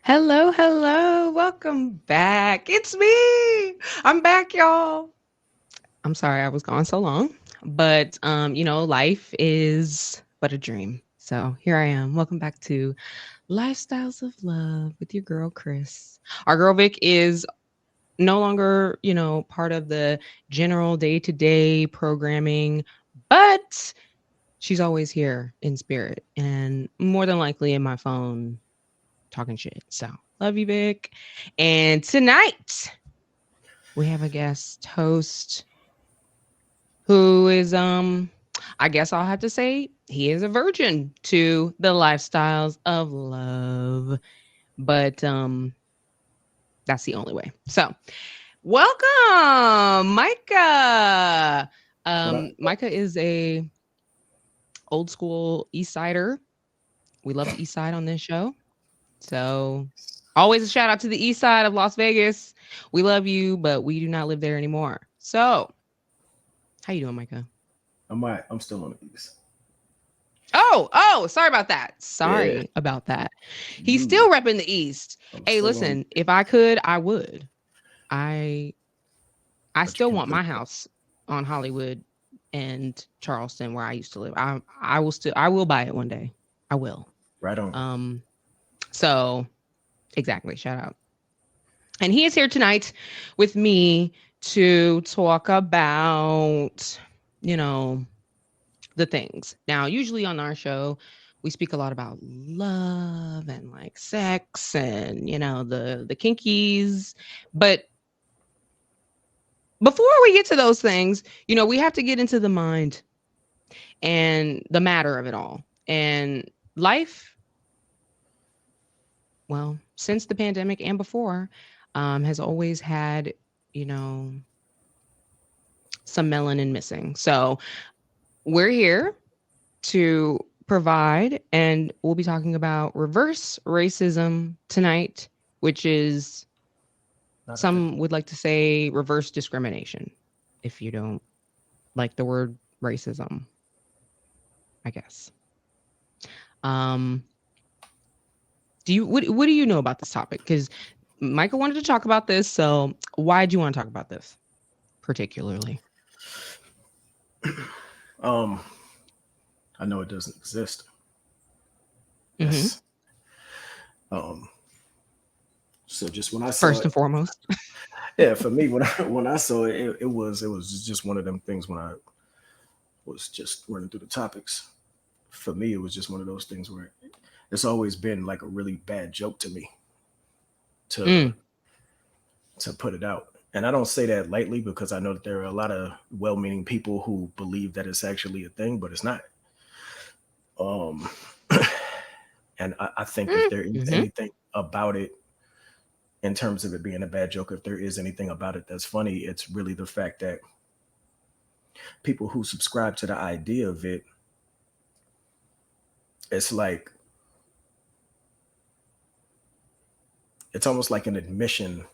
Hello, hello. Welcome back. It's me. I'm back, y'all. I'm sorry I was gone so long, but life is but a dream. So here I am. Welcome back to Lifestyles of Love with your girl Krys. Our girl Vic is no longer, part of the general day-to-day programming, but she's always here in spirit and more than likely in my phone talking shit. So love you, Vic. And tonight we have a guest host who is I guess I'll have to say he is a virgin to the lifestyles of love. But that's the only way. So welcome, Micah. What up? Micah is a old school East Sider. We love the East Side on this show. So always a shout out to the east side of Las Vegas. We love you, but we do not live there anymore. So how you doing, Micah? I'm all right. I'm still on the east. Oh, sorry about that. Yeah, Sorry about that. He's you. still repping the East. I'm Hey, still on, listen, if I could, I would. I I but you still can't want do my that. house on Hollywood and Charleston where I used to live. I will buy it one day. I will. Right on. Um so exactly. Shout out. And he is here tonight with me to talk about, you know, the things. Now, usually on our show, we speak a lot about love and like sex and, the kinkies. But before we get to those things, we have to get into the mind and the matter of it all. And life, well, since the pandemic and before, has always had, you know, some melanin missing. So we're here to provide, and we'll be talking about reverse racism tonight, which is Not a thing. some would like to say reverse discrimination if you don't like the word racism, I guess. Um, what do you know about this topic? Because Michael wanted to talk about this, so why do you want to talk about this particularly? Um, I know it doesn't exist. Hmm. That's um. So just when I saw First it, and foremost. yeah, for me when I saw it, it was just one of them things when I was just running through the topics. For me, it was just one of those things where it's always been like a really bad joke to me to Mm, put it out. And I don't say that lightly because I know that there are a lot of well-meaning people who believe that it's actually a thing, but it's not. Um, and I think if there is mm-hmm. anything about it, in terms of it being a bad joke, if there is anything about it that's funny, it's really the fact that people who subscribe to the idea of it, it's like it's almost like an admission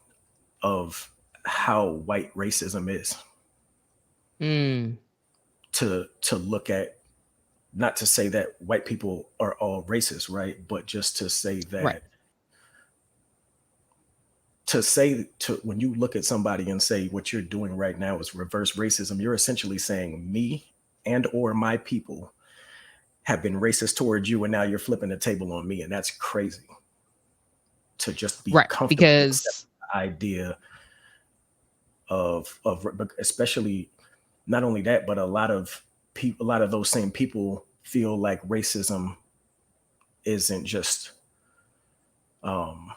of how white racism is Mm, to look at, not to say that white people are all racist, right? But just to say right. that, to when you look at somebody and say what you're doing right now is reverse racism, you're essentially saying me and or my people have been racist towards you, and now you're flipping the table on me, and that's crazy. To just be Right. comfortable Because accepting the idea of especially, not only that, but a lot of people, a lot of those same people feel like racism isn't just um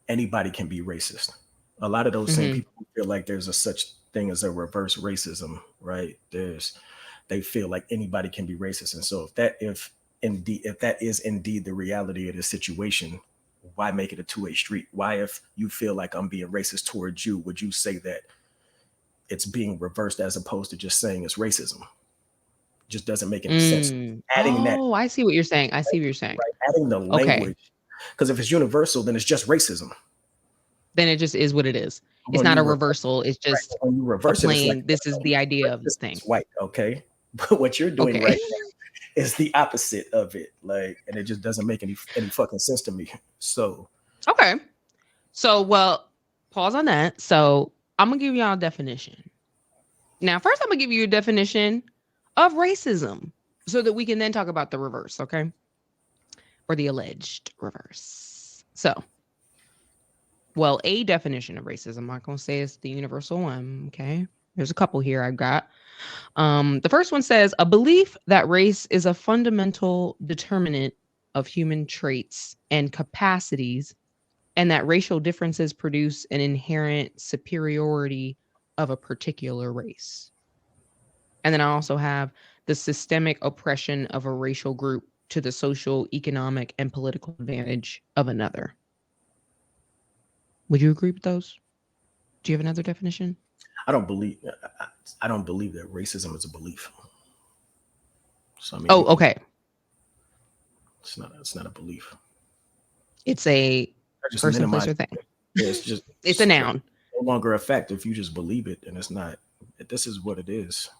anybody can be racist. A lot of those same mhm. people feel like there's a such thing as a reverse racism, right? They feel like anybody can be racist, and so if that is indeed the reality of the situation, why make it a two-way street? Why, if you feel like I'm being racist towards you, would you say that it's being reversed as opposed to just saying it's racism? Just doesn't make any sense. Mm. Adding that, Oh, I see what you're saying. I see what you're saying. right? Adding the Okay. language, because if it's universal, then it's just racism. Then it just is what it is. It's When not you a reverse, reversal. It's right, just when you a reverse it, it's like, plain, this is the idea of the racism thing. is white, okay? But what you're doing Okay. right now is the opposite of it, like, and it just doesn't make any fucking sense to me. So, Okay. So, well, pause on that. So, I'm gonna give y'all a definition. Now, first, I'm gonna give you a definition of racism, so that we can then talk about the reverse. Okay, or the alleged reverse. So, well, a definition of racism. I'm not gonna say it's the universal one. Okay, there's a couple here I've got. The first one says a belief that race is a fundamental determinant of human traits and capacities, and that racial differences produce an inherent superiority of a particular race. And then I also have the systemic oppression of a racial group to the social, economic, and political advantage of another. Would you agree with those? Do you have another definition? I don't believe I don't believe that racism is a belief. So I mean, Oh, you can. okay. It's not a belief. It's a I just person, place, minimize. or thing. Yeah, it's just It's a noun. no longer a fact if you just believe it, and it's not. This is what it is.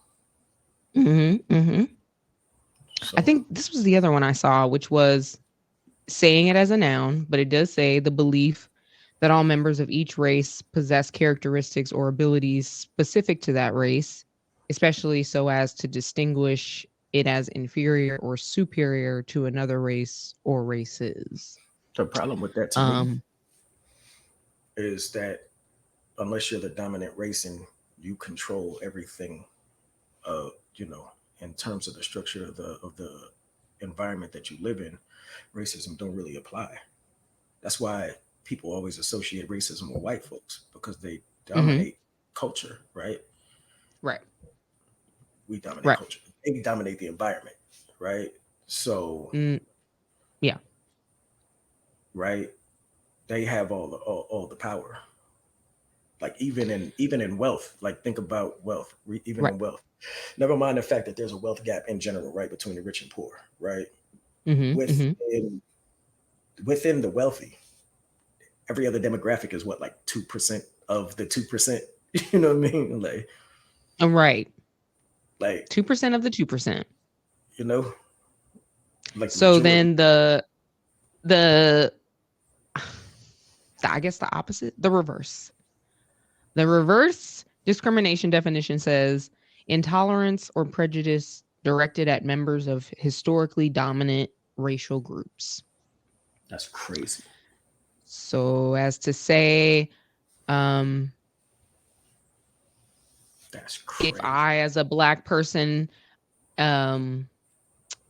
Hmm. I So think this was the other one I saw, which was saying it as a noun, but it does say the belief that all members of each race possess characteristics or abilities specific to that race, especially so as to distinguish it as inferior or superior to another race or races. the problem with that to me Um, is that unless you're the dominant race and you control everything, you know, in terms of the structure of the environment that you live in, racism don't really apply. That's why people always associate racism with white folks because they mhm, dominate culture, right? right, We dominate right. culture. They dominate the environment, right? So, Mm, yeah, right, they have all the power. Like even in wealth, like think about wealth, even right. in wealth. Never mind the fact that there's a wealth gap in general, right, between the rich and poor, right? Hmm, hmm. Within the wealthy, every other demographic is what, like 2% of the 2%. You know what I mean? Right. Like 2% of the 2%. you know, like the So majority. then the I guess the opposite, the reverse. The reverse discrimination definition says intolerance or prejudice directed at members of historically dominant racial groups. That's crazy. So, as to say, um, That's if crazy. I, as a Black person, um,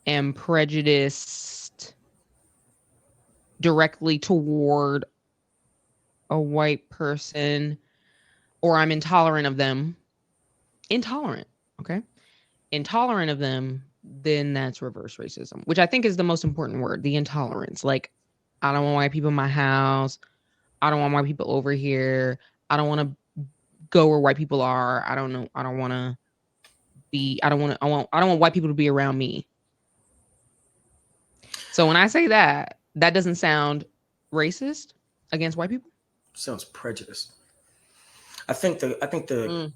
am prejudiced directly toward a white person, or I'm intolerant of them, intolerant, okay? Intolerant of them, then that's reverse racism, which I think is the most important word, the intolerance. Like, I don't want white people in my house. I don't want white people over here. I don't want to go where white people are. I don't know. I don't want to be, I don't want to, I don't want white people to be around me. So when I say that, that doesn't sound racist against white people. Sounds prejudiced. I think Mm.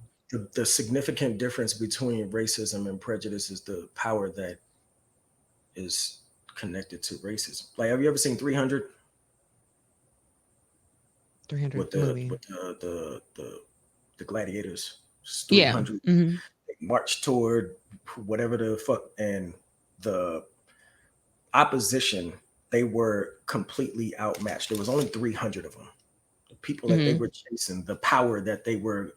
the significant difference between racism and prejudice is the power that is connected to racism. Like, have you ever seen 300 300 with movie. the gladiators? It's Yeah. 300 Hmm. march toward whatever the fuck, and the opposition, they were completely outmatched. There was only 300 of them. The people that they Hmm. were chasing, the power that they were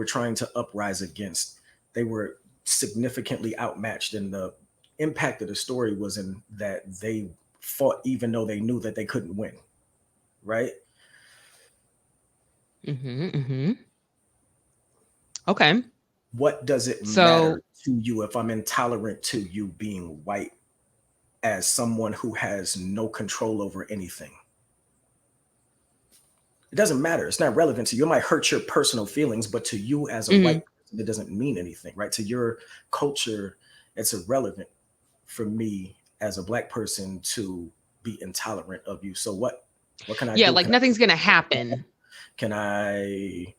trying to uprise against, they were significantly outmatched. And the impact of the story was in that they fought even though they knew that they couldn't win, right? Hmm. Hmm. Okay. What does it So, matter to you if I'm intolerant to you being white as someone who has no control over anything? It doesn't matter. It's not relevant to you. It might hurt your personal feelings, but to you as a mhm. white person, it doesn't mean anything, right? To your culture, it's irrelevant for me as a black person to be intolerant of you. So what? What can I Yeah, do? like Can I nothing's gonna happen. can I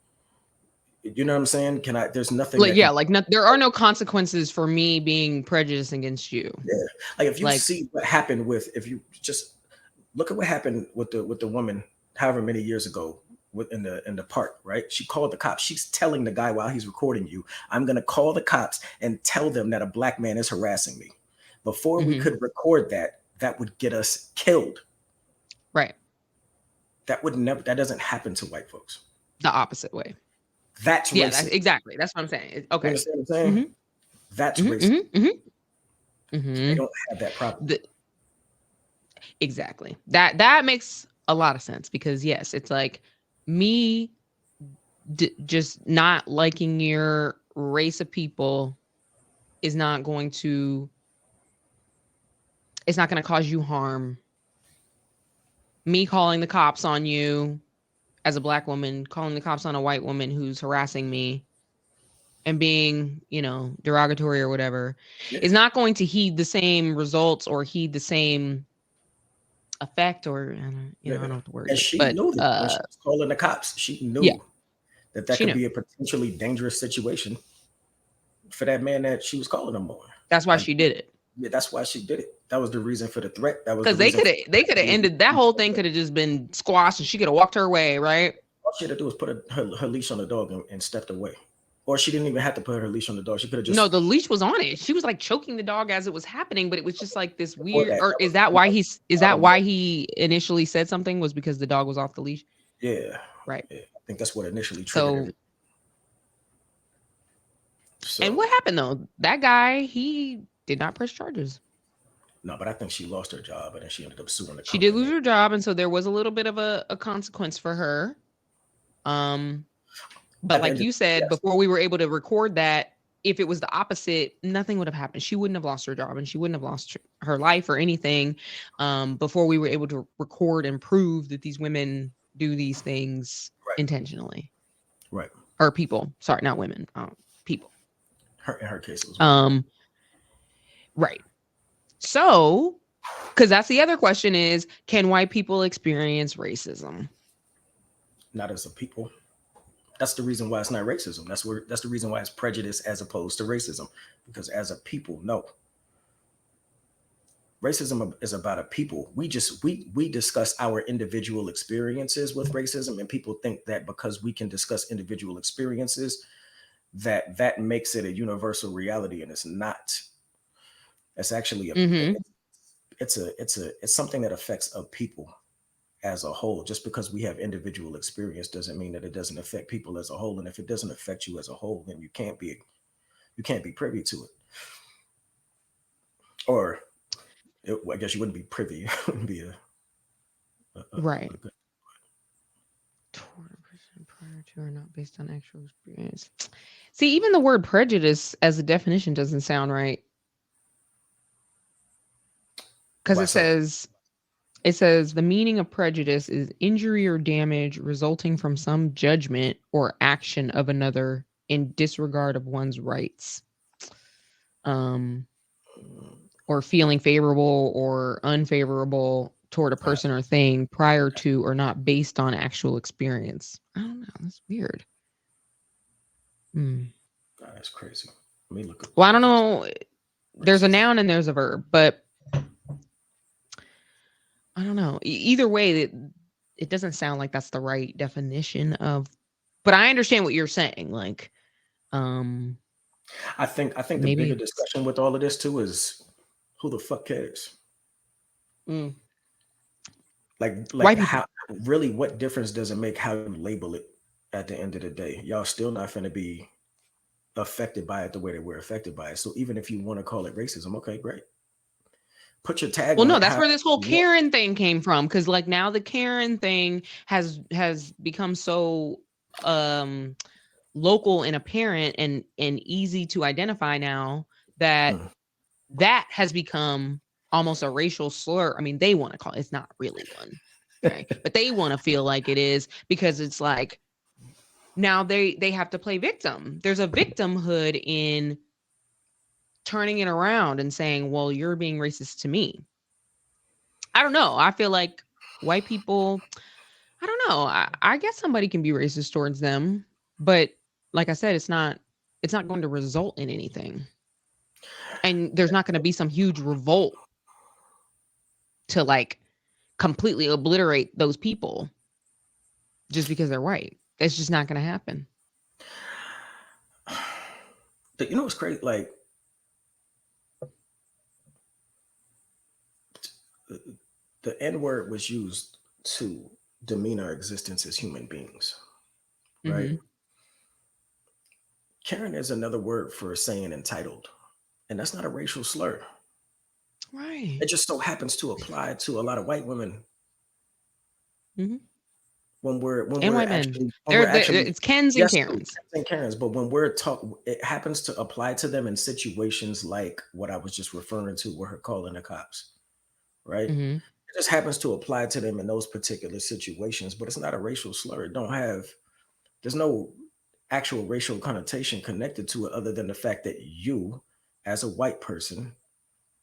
you know what I'm saying? Can I there's nothing Like, that yeah, can like no, there are no consequences for me being prejudiced against you. yeah. Like if you Like, see what happened with if you just Look at what happened with the woman, however many years ago, in the park, right? She called the cops. She's telling the guy while he's recording you, "I'm gonna call the cops and tell them that a black man is harassing me." Before we Hmm. could record that, that would get us killed. Right. That would never. That doesn't happen to white folks. The opposite way. That's Yeah, that's racism. exactly. That's what I'm saying. You Okay. understand what I'm saying? Hmm. That's Hmm. racism. Hmm. Hmm. They Hmm. don't have that problem. Exactly. That makes a lot of sense because yes, it's like me just not liking your race of people is not going to it's not going to cause you harm. Me calling the cops on you as a black woman, calling the cops on a white woman who's harassing me and being, derogatory or whatever, Yeah. is not going to heed the same results or heed the same effect or I don't Yeah. know what the word And is, she but knew that when she was calling the cops, she yeah, knew that that she could knew. be a potentially dangerous situation for that man that she was calling him on. That's why Like, she did it. yeah, that's why she did it. That was the reason for the threat. That was the Because they reason could for have they could have ended that whole thing could have just been squashed and she could have walked her way, right? all she had to do was put her leash on the dog and stepped away. Or she didn't even have to put her leash on the dog. She could have No, just the leash was on it. She was like choking the dog as it was happening, but it was just like this before weird. that. Or That is was that why is I that don't know. why he initially said something was because the dog was off the leash? Yeah. Right. Yeah. I think that's what initially triggered So, everything. and So what happened though? That guy, he did not press charges. no, but I think she lost her job and then she ended up suing the She did lose company. her job, and so there was a little bit of a consequence for her. Um, but At the like end of you said, yes. before we were able to record that, if it was the opposite, nothing would have happened. She wouldn't have lost her job and she wouldn't have lost her life or anything. Before we were able to record and prove that these women do these things Right. intentionally, Right. or people. Sorry, not women. People. In her case it was women. Um, right. So, because that's the other question is, can white people experience racism? Not as a people. That's the reason why it's not racism. That's the reason why it's prejudice as opposed to racism. Because as a people, no. Racism is about a people. We discuss our individual experiences with racism, and people think that because we can discuss individual experiences, that makes it a universal reality, and it's not. It's actually Mm-hmm. it's something that affects a people as a whole. Just because we have individual experience doesn't mean that it doesn't affect people as a whole. And if it doesn't affect you as a whole, then you can't be privy to it. Or I guess you wouldn't be privy. It wouldn't be Right. a good. Toward a person prior to or not based on actual experience. See, even the word prejudice as a definition doesn't sound right because Why it so? says it says the meaning of prejudice is injury or damage resulting from some judgment or action of another in disregard of one's rights. Um, or feeling favorable or unfavorable toward a Uh, person or thing prior to or not based on actual experience. I don't know. That's weird. Hmm. that's crazy. Let me look up the Well, I don't definition. know. There's a Racism. noun and there's a verb, but I don't know. Either way, it doesn't sound like that's the right definition of. But I understand what you're saying. Like, um, I think the maybe bigger it's discussion with all of this too is who the fuck cares? mm, Like white people. how really what difference does it make how you label it at the end of the day? Y'all still not gonna be affected by it the way that we're affected by it. So even if you want to call it racism, okay, great. Put your tag Well, on no, it that's how where this whole you want. Karen thing came from. Because like now the Karen thing has become so um local and apparent and easy to identify now that Mm, that has become almost a racial slur. I mean, they want to call it, it's not really one, right? But they want to feel like it is because it's like now they have to play victim. There's a victimhood in turning it around and saying, "Well, you're being racist to me." I don't know. I feel like white people, I don't know. I guess somebody can be racist towards them, but like I said, it's not going to result in anything. And there's not going to be some huge revolt to like completely obliterate those people just because they're white. It's just not going to happen. But you know what's crazy? Like the N word was used to demean our existence as human beings, right? Mhm. Karen is another word for saying entitled, and that's not a racial slur. Right. It just so happens to apply to a lot of white women Mhm. when And we're white men. actually when we're actually It's Kens and yes too, Karens. Karens and Karens, but when we're talk, it happens to apply to them in situations like what I was just referring to, where her calling the cops, right? Mhm. It just happens to apply to them in those particular situations, but it's not a racial slur. It don't have there's no actual racial connotation connected to it other than the fact that you, as a white person,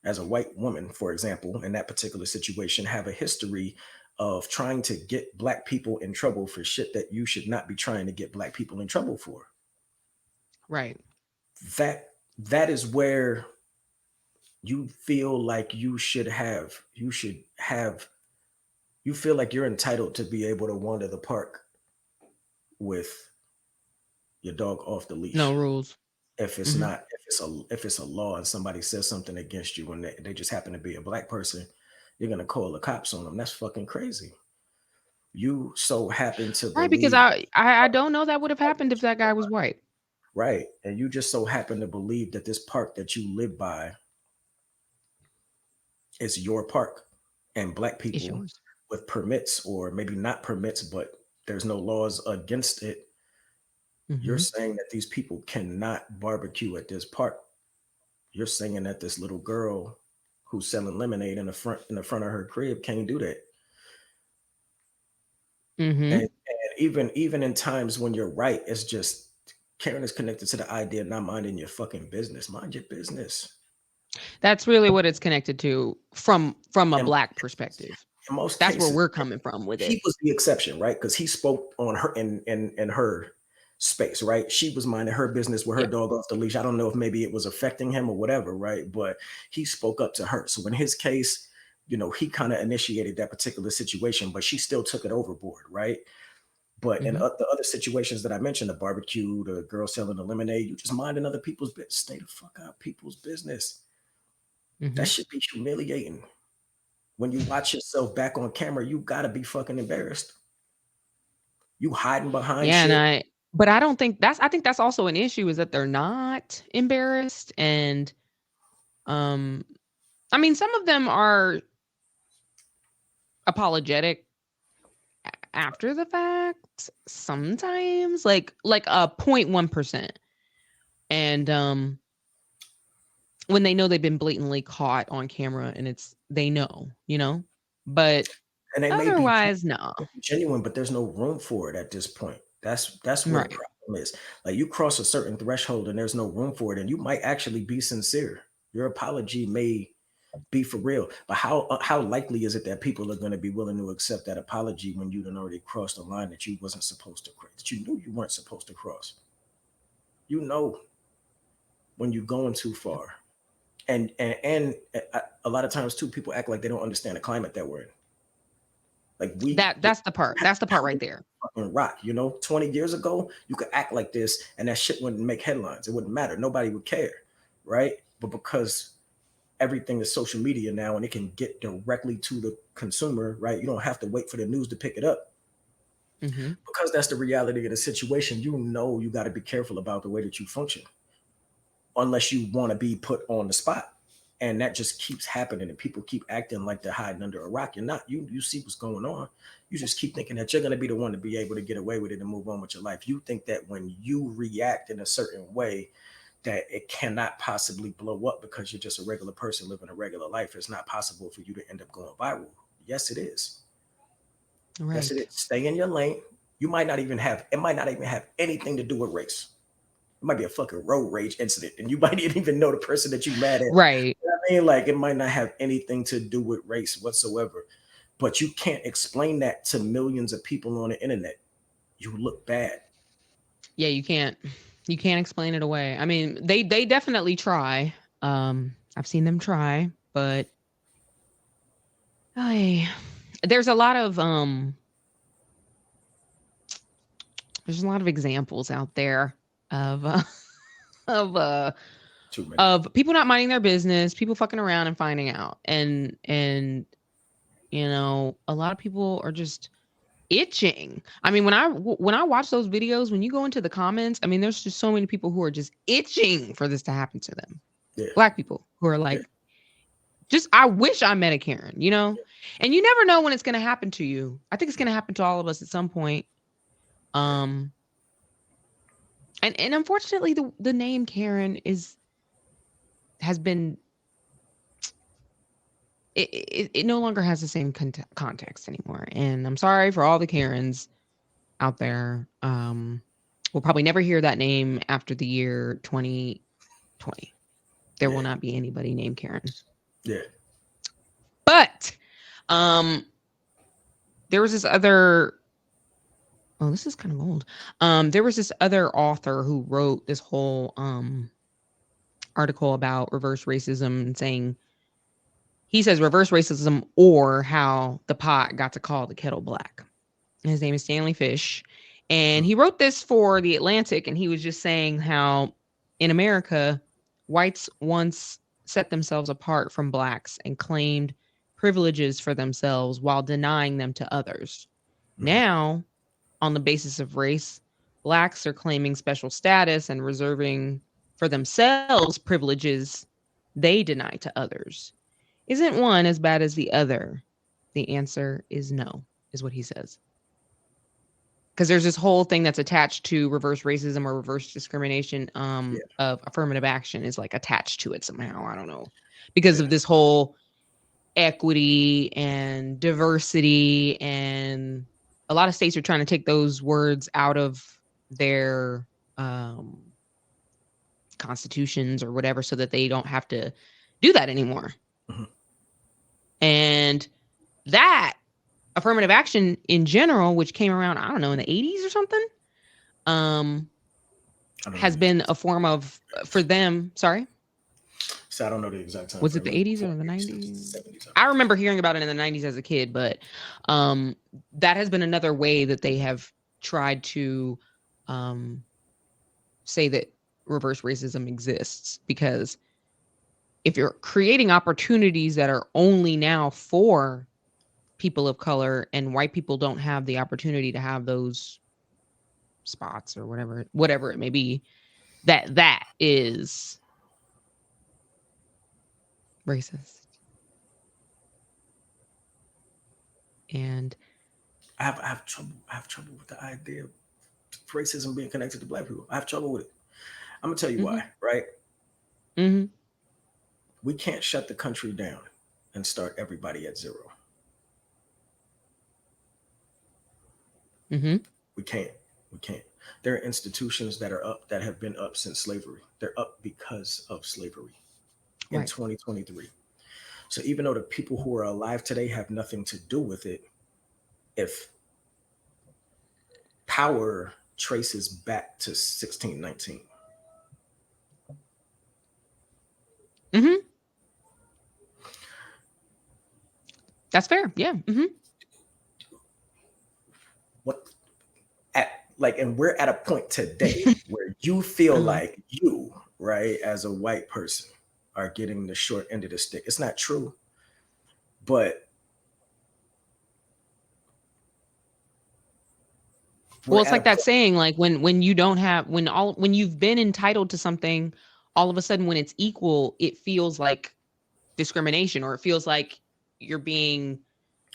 as a white woman, for example, in that particular situation, have a history of trying to get black people in trouble for shit that you should not be trying to get black people in trouble for. Right. That is where you feel like you feel like you're entitled to be able to wander the park with your dog off the No leash. rules. Mhm. If it's a law and somebody says something against you and they just happen to be a black person, you're gonna call the cops on them. That's fucking crazy. You so happen to Right, because believe I don't know that would have happened if that guy was white. right, and you just so happen to believe that this park that you live by is your park, and black It's people yours. with permits or maybe not permits, but there's no laws against it. You're Mhm. saying that these people cannot barbecue at this park. You're saying that this little girl who's selling lemonade in the front of her crib can't do that. And, Mhm. even in times when you're right, it's just Karen is connected to the idea of not minding your fucking business. Mind your business. That's really what it's connected to from a And black perspective. in most That's where cases, we're coming from with he it. was the exception, right? Because he spoke on her in her space, right? She was minding her business with her Yeah. dog off the leash. I don't know if maybe it was affecting him or whatever, right? But he spoke up to her. So in his case, he kind of initiated that particular situation, but she still took it overboard, right? But in Mhm. the other situations that I mentioned, the barbecue, the girl selling the lemonade, you just minding other people's business. Stay the fuck out of people's business. That Mhm. should be humiliating. When you watch yourself back on camera, you gotta be fucking embarrassed. You hiding behind Yeah, and shit. I don't think I think that's also an issue is that they're not embarrassed and um I mean some of them are apologetic after the fact sometimes like a 0.1%. And when they know they've been blatantly caught on camera and they know. But And they may be otherwise no. genuine, but there's no room for it at this point. That's where the Right. problem is. Like you cross a certain threshold and there's no room for it, and you might actually be sincere. Your apology may be for real, but how likely is it that people are going to be willing to accept that apology when you done already crossed a line that you wasn't supposed to cross, that you knew you weren't supposed to cross? You know when you're going too far, and a lot of times too, people act like they don't understand the climate that we're in. Like That's the part. That's the part right there. fucking rock. 20 years ago, you could act like this and that shit wouldn't make headlines. It wouldn't matter. Nobody would care. Right. But because everything is social media now and it can get directly to the consumer, right? You don't have to wait for the news to pick it up. Mhm. Because that's the reality of the situation, you got to be careful about the way that you function unless you want to be put on the spot. And that just keeps happening, and people keep acting like they're hiding under a rock. You're not. You see what's going on. You just keep thinking that you're going to be the one to be able to get away with it and move on with your life. You think that when you react in a certain way, that it cannot possibly blow up because you're just a regular person living a regular life. It's not possible for you to end up going viral. Yes, it is. Yes, it is. Right. Stay in your lane. It might not even have anything to do with race. It might be a fucking road rage incident, and you might not even know the person that you mad at. Right. You know what I mean? Like it might not have anything to do with race whatsoever. But you can't explain that to millions of people on the internet. You look bad. Yeah, you can't explain it away. I mean, they definitely try. I've seen them try, but I there's a lot of there's a lot of examples out there of of uh Too many. of people not minding their business, people fucking around and finding out. And a lot of people are just itching. I mean, when I watch those videos, when you go into the comments, I mean, there's just so many people who are just itching for this to happen to them. Yeah. Black people who are Yeah. like, just I wish I met a Karen. And you never know when it's going to happen to you. I think it's going to happen to all of us at some point. Yeah. Um and unfortunately the name Karen has been it no longer has the same context anymore. And I'm sorry for all the Karens out there. We'll probably never hear that name after the year 2020. There will Yeah. not be anybody named Karen. Yeah. But um, there was this other. Oh, this is kind of old. There was this other author who wrote this whole article about reverse racism and saying he says reverse racism or how the pot got to call the kettle black. His name is Stanley Fish. And he wrote this for The Atlantic. And he was just saying how in America, whites once set themselves apart from blacks and claimed privileges for themselves while denying them to others. Mm-hmm. Now, on the basis of race, blacks are claiming special status and reserving for themselves privileges they deny to others. Isn't one as bad as the other? The answer is no, is what he says. Because there's this whole thing that's attached to reverse racism or reverse discrimination Yeah. of affirmative action is like attached to it somehow. I don't know. Because Yeah. of this whole equity and diversity, and a lot of states are trying to take those words out of their constitutions or whatever so that they don't have to do that anymore. Mm-hmm. And that affirmative action in general, which came around, I don't know, in the 80s or something, um, I don't know has the been exact a form of, for them, sorry, So I don't know the exact time was it frame. the It was 80s before or the the 90s? 70s. I remember hearing about it in the 90s as a kid, but that has been another way that they have tried to um, say that reverse racism exists. Because if you're creating opportunities that are only now for people of color and white people don't have the opportunity to have those spots or whatever it may be, that is racist. And I have trouble with the idea of racism being connected to black people. I have trouble with it. I'm gonna tell you mhm, why, right? mhm, We can't shut the country down and start everybody at zero. mhm, We can't. We can't. There are institutions that are up that have been up since slavery. They're up because of slavery in right. 2023. So even though the people who are alive today have nothing to do with it, if power traces back to 1619, Mhm. That's fair. Yeah. Mhm. what at like, and we're at a point today where you feel Uh-huh. like you, right, as a white person, are getting the short end of the stick. It's not true, but Well, we're it's at a like that point. saying, like when you don't have when you've been entitled to something, all of a sudden when it's equal, it feels like discrimination, or it feels like you're being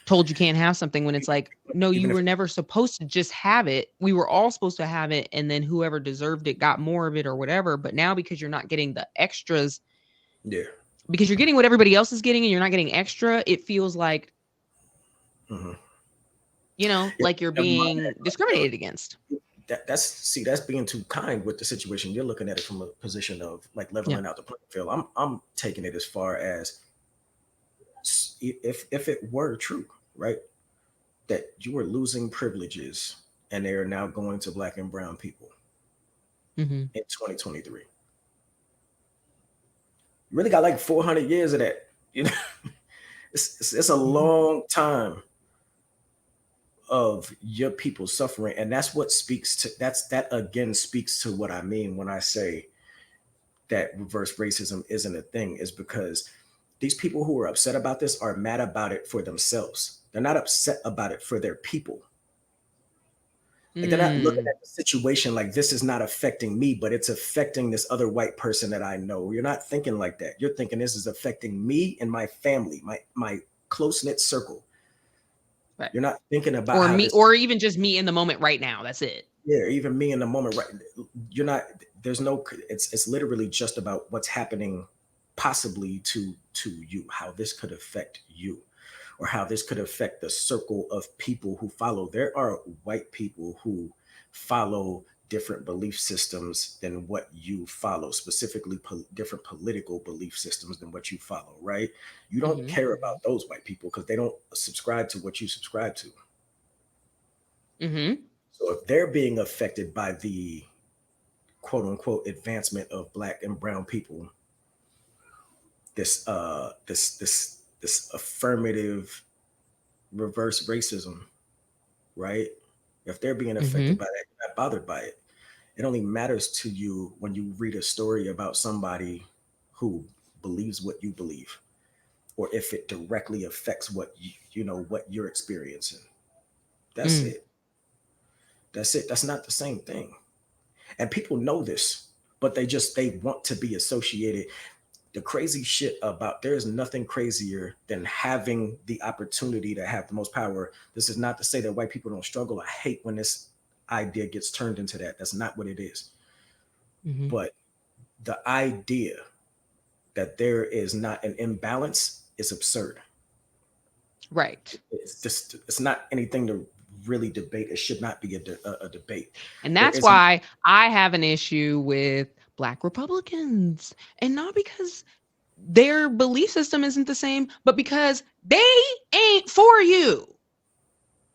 told you can't have something when it's like, no, you Even if were never supposed to just have it. We were all supposed to have it, and then whoever deserved it got more of it or whatever. But now because you're not getting the extras, yeah. because you're getting what everybody else is getting and you're not getting extra, it feels like, Hmm. Yeah, like you're and being discriminated against. that's see, that's being too kind with the situation. You're looking at it from a position of like Yeah. leveling out the playing field. I'm taking it as far as if it were true, right, that you were losing privileges and they are now going to black and brown people Hmm. in 2023. You really got like 400 years of that. You know, it's a Hmm. long time of your people suffering. And that's what speaks to that again speaks to what I mean when I say that reverse racism isn't a thing, is because these people who are upset about this are mad about it for themselves. They're not upset about it for their people. Like they're not looking Mm, at the situation like this is not affecting me, but it's affecting this other white person that I know. You're not thinking like that. You're thinking this is affecting me and my family, my close knit circle. right. You're not thinking about Or how me, this, or even just me in the moment right now. That's it. yeah, even me in the moment, right? You're not. There's no. It's literally just about what's happening, possibly to you, how this could affect you, or how this could affect the circle of people who follow. There are white people who follow different belief systems than what you follow, specifically different political belief systems than what you follow, right? You don't Hmm. care about those white people because they don't subscribe to what you subscribe to. Hmm. So if they're being affected by the quote unquote advancement of black and brown people, this affirmative reverse racism, right? If they're being affected Hmm. by that, you're not bothered by it. It only matters to you when you read a story about somebody who believes what you believe, or if it directly affects what you know what you're experiencing. That's Mm. it. That's it. That's not the same thing. And people know this, but they want to be associated. The crazy shit about there is nothing crazier than having the opportunity to have the most power. This is not to say that white people don't struggle. I hate when this idea gets turned into that. That's not what it is. Hmm. But the idea that there is not an imbalance is absurd. Right. It's just it's not anything to really debate. It should not be a debate. And There that's isn't. why I have an issue with Black Republicans. And not because their belief system isn't the same, but because they ain't for you.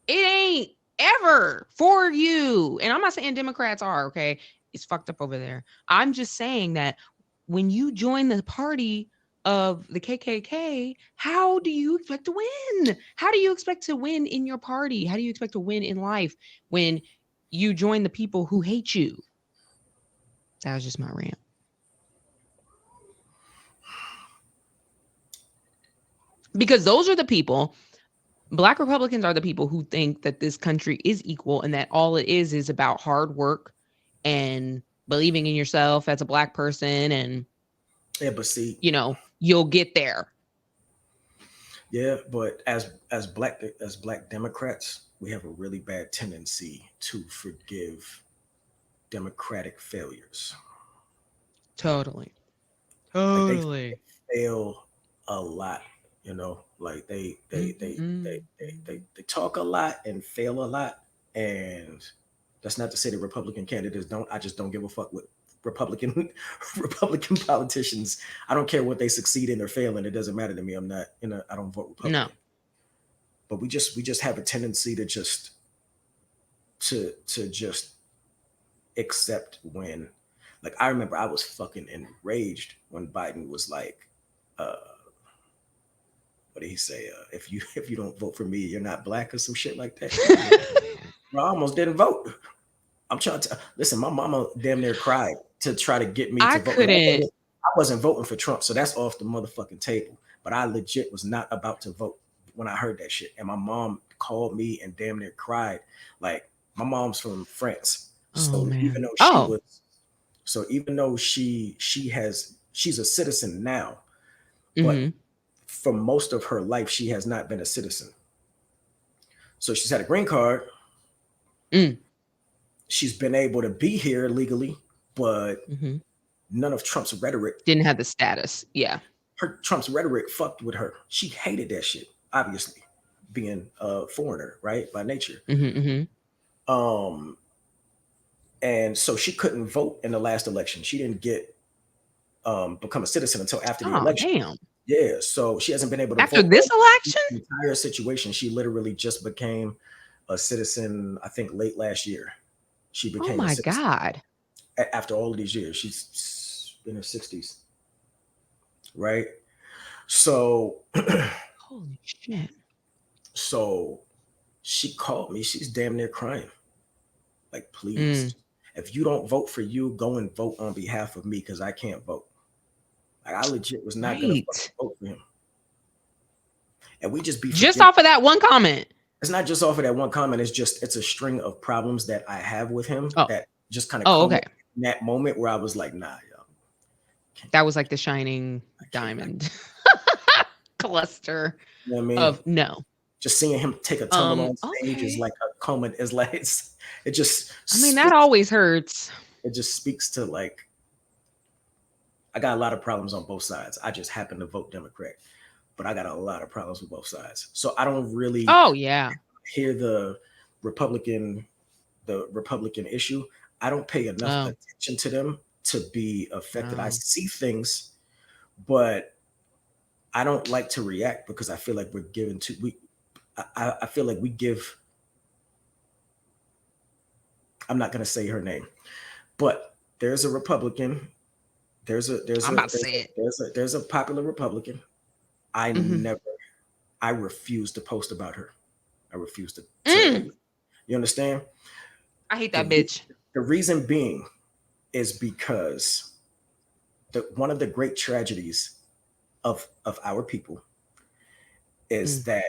It ain't ever for you. And I'm not saying Democrats are, okay? It's fucked up over there. I'm just saying that when you join the party of the KKK, how do you expect to win? How do you expect to win in your party? How do you expect to win in life when you join the people who hate you? That was just my rant. Because those are the people, Black Republicans are the people who think that this country is equal and that all it is about hard work and believing in yourself as a Black person and, Yeah, but see, you'll get there. yeah, but as black Democrats, we have a really bad tendency to forgive democratic failures. Totally. Like Totally. they fail a lot, you know. Like Mhm. they talk a lot and fail a lot, and that's not to say that Republican candidates don't. I just don't give a fuck what Republican Republican politicians. I don't care what they succeed in or fail in. It doesn't matter to me. I'm not, you know, I don't vote No. Republican. But we just have a tendency to just accept when, like, I remember I was fucking enraged when Biden was like, uh what did he say, if you if you don't vote for me you're not black or some shit like that. Bro, I almost didn't vote. I'm trying to listen. My mama damn near cried to try to get me I to vote. And couldn't. I wasn't voting for Trump, so that's off the motherfucking table. But I legit was not about to vote when I heard that shit. And my mom called me and damn near cried. Like, my mom's from France, Oh so even man. though she Oh. was, so even though she's a citizen now, but Mhm. for most of her life she has not been a citizen. So she's had a green card. Mm. She's been able to be here legally, but Mhm. none of Trump's rhetoric, Didn't have the status. Yeah. her Trump's rhetoric fucked with her. She hated that shit, obviously, being a foreigner, right, by nature. Mhm. Mhm. Um, and so she couldn't vote in the last election. She didn't get become a citizen until after the Oh, election. damn. Yeah, so she hasn't been able to After vote this the election? entire situation. She literally just became a citizen, I think, late last year. She Oh became a my citizen god. after all of these years. She's in her 60s, right? So Holy shit. so She called me. She's damn near crying. Like, Mm, please, if you don't vote for you, go and vote on behalf of me because I can't vote. Like, I legit was not gonna fucking right. vote for him. And we just be Just forgetting. off of that one comment. It's not just off of that one comment. It's a string of problems that I have with him Oh, that just kind of oh, come okay. in that moment where I was like, nah, yo, can't That do was that. like the shining I can't. diamond cluster You know what I mean? of no. Just seeing him take a tumble on stage is Okay. like a coma. Is like it just I mean, that speaks. always hurts. It just speaks to like I got a lot of problems on both sides. I just happen to vote Democrat, but I got a lot of problems with both sides. So I don't really Oh yeah. hear Republican the Republican issue. I don't pay enough Oh, attention to them to be affected. I no. see things, but I don't like to react because I feel like we're given to we. I feel like we give. I'm not going to say her name, but there's a Republican. I'm about to say it. There's a popular Republican. I Hmm. never. I refuse to post about her. I refuse to. Mm, You understand? I hate The that bitch. the reason being is because one of the great tragedies of our people is Mm, that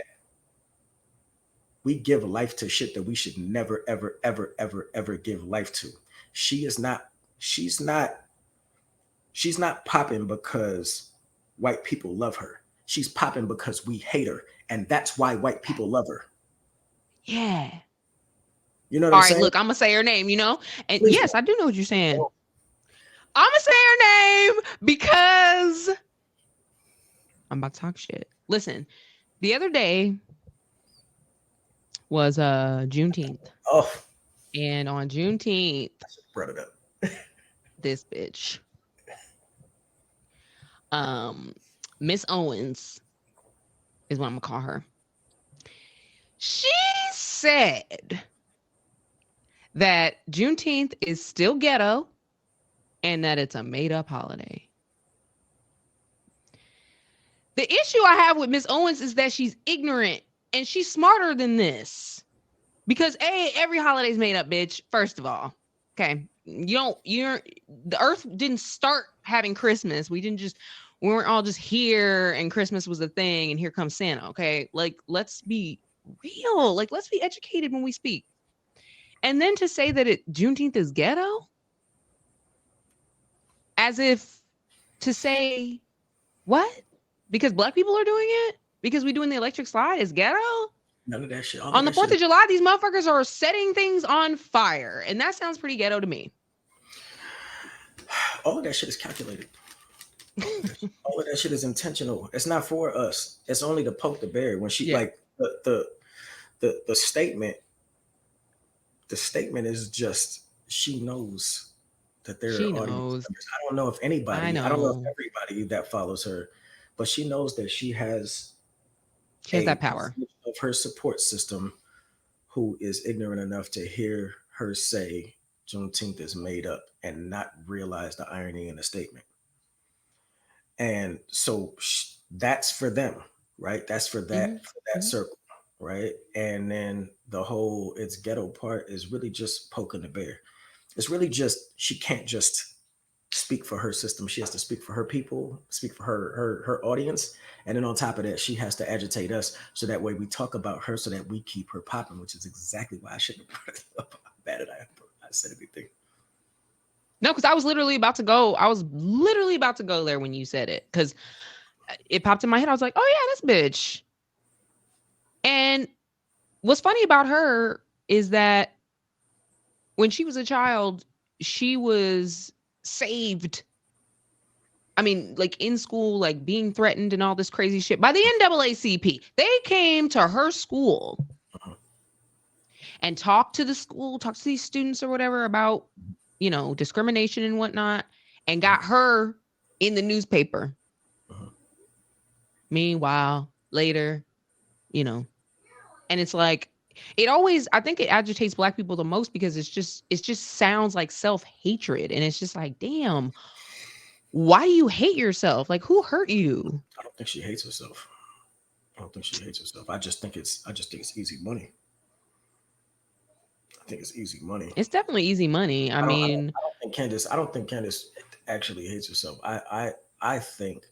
we give life to shit that we should never ever ever ever ever give life to. She is not she's not she's not popping because white people love her. She's popping because we hate her and that's why white people love her. yeah. You know what All I'm right, saying? look, I'm gonna say her name. And Please yes, don't. I do know what you're saying. Don't. I'm gonna say her name because I'm about to talk shit. Listen, the other day was Juneteenth, Oh, and on Juneteenth, I should have brought it up. this bitch, um, Miss Owens is what I'm gonna call her. She said that Juneteenth is still ghetto and that it's a made up holiday. The issue I have with Miss Owens is that she's ignorant and she's smarter than this. Because every holiday's made up, bitch. First of all, okay, the Earth didn't start having Christmas. We weren't all just here and Christmas was a thing and here comes Santa. Okay, like let's be real. Like let's be educated when we speak. And then to say that Juneteenth is ghetto, as if to say what? Because black people are doing it? Because we doing the electric slide is ghetto? None of that shit. All of On the that shit 4th is of July, these motherfuckers are setting things on fire. And that sounds pretty ghetto to me. all of that shit is calculated. All of that shit is intentional. It's not for us. It's only to poke the bear. When she Yeah, like the statement, the statement is just she knows that there she are audience knows. members. I don't know if I anybody, I don't know if know. everybody that follows her, but she knows that she has She has a that power. percentage of her support system who is ignorant enough to hear her say Juneteenth is made up and not realize the irony in the statement. And so that's for them, right? That's Hmm. for that Hmm. circle, right? And then the whole it's ghetto part is really just poking the bear. It's really just she can't just speak for her system. She has to speak for her people, speak for her audience, and then on top of that, she has to agitate us so that way we talk about her so that we keep her popping, which is exactly why I shouldn't have brought it up. How bad did I said anything? No, because I was literally about to go. I was literally about to go there when you said it. Because it popped in my head. I was like, oh, yeah, this bitch. And what's funny about her is that when she was a child, she was saved. I mean, like in school, like being threatened and all this crazy shit by the NAACP. They came to her school Uh-huh, and talked to the school, talked to these students or whatever about, discrimination and whatnot, and uh-huh, got her in the newspaper. uh-huh. Meanwhile, later, you know, and it's like, I think it agitates black people the most because it just sounds like self-hatred. And it's just like, damn, why do you hate yourself? Like, who hurt you? I don't think she hates herself. I don't think she hates herself. I just think it's easy money. think it's easy money. It's definitely easy money. I mean, I don't think Candace actually hates herself. I think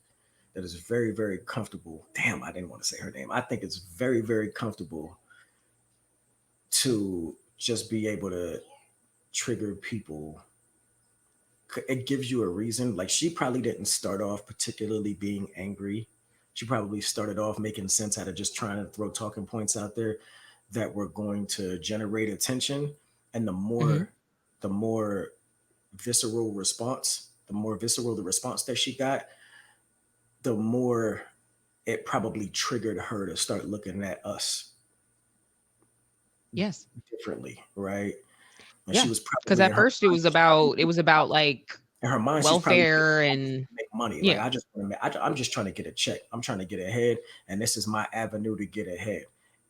that is very, very comfortable. Damn, I didn't want to say her name. I think it's very, very comfortable to just be able to trigger people. It gives you a reason. Like she probably didn't start off particularly being angry. She probably started off making sense out of just trying to throw talking points out there that were going to generate attention. And mhm. the more visceral response, the more visceral the response that she got, the more it probably triggered her to start looking at us Yes. differently, right? And she Yeah. was Because probably in at her first mind, she's probably it was about like in her mind, she's probably thinking, welfare I just and make money. Like yeah. I just want to make, I'm just trying to get a check. I'm trying to get ahead, and this is my avenue to get ahead.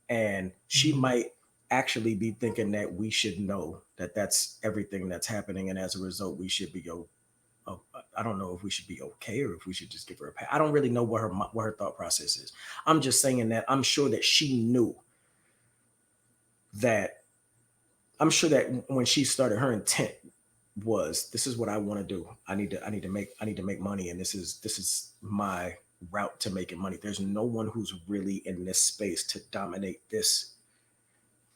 And she Mhm. might actually be thinking that we should know that that's everything that's happening, and as a result, we should be oh, I don't know if we should be okay or if we should just give her a pass. I don't really know what her thought process is. I'm just saying that I'm sure that she knew that I'm sure that when she started, her intent was, this is what I want to do. I need to make money, and this is my route to making money. There's no one who's really in this space to dominate this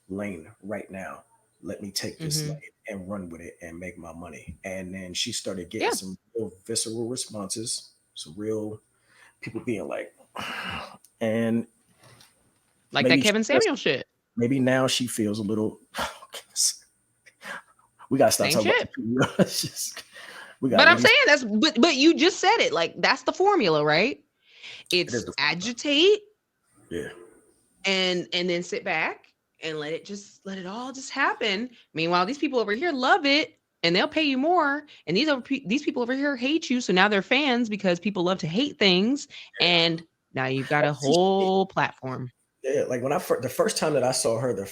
lane right now. Let me take this lane Mhm. and run with it and make my money. And then she started getting Yeah. some real visceral responses, some real people being like, and Like that maybe she Kevin feels, Samuel shit. maybe now she feels a little. We gotta stop Same talking about shit. the people. It's just, we gotta But I'm really. saying that's but you just said it. Like that's the formula, right? It is It's the formula. agitate Yeah, and then sit back and let it all just happen. Meanwhile, these people over here love it and they'll pay you more. And these people over here hate you, so now they're fans because people love to hate things. yeah. And now you've got a See, whole platform. yeah, like when the first time that I saw her,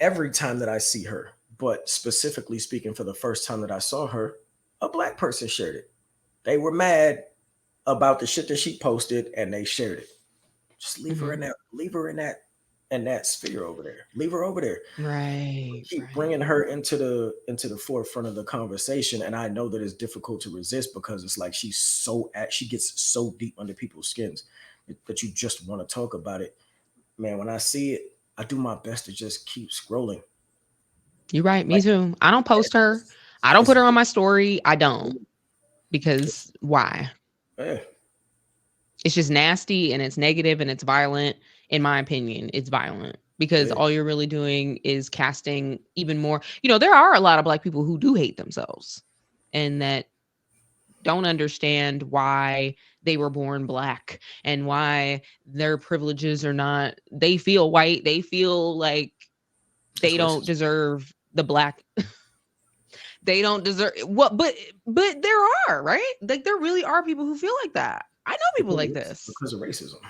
every time that I see her, but specifically speaking, for the first time that I saw her, a black person shared it. They were mad about the shit that she posted, and they shared it. Just Hmm. leave her in that sphere over there. Leave her over there. Right, Keep right. bringing her into the forefront of the conversation, and I know that it's difficult to resist because it's like she gets so deep under people's skins that you just want to talk about it. Man, when I see it, I do my best to just keep scrolling. You're right. Me Like too. I don't post her. I don't put it's her on my story. I don't because why? yeah, It's just nasty and it's negative and it's violent. In my opinion, it's violent because yeah, all you're really doing is casting even more. There are a lot of black people who do hate themselves and that don't understand why they were born black and why their privileges are not, they feel white. They feel like that's they don't racist. deserve the black, they don't deserve what, but there are, right? Like there really are people who feel like that. I know people like this. Because of racism.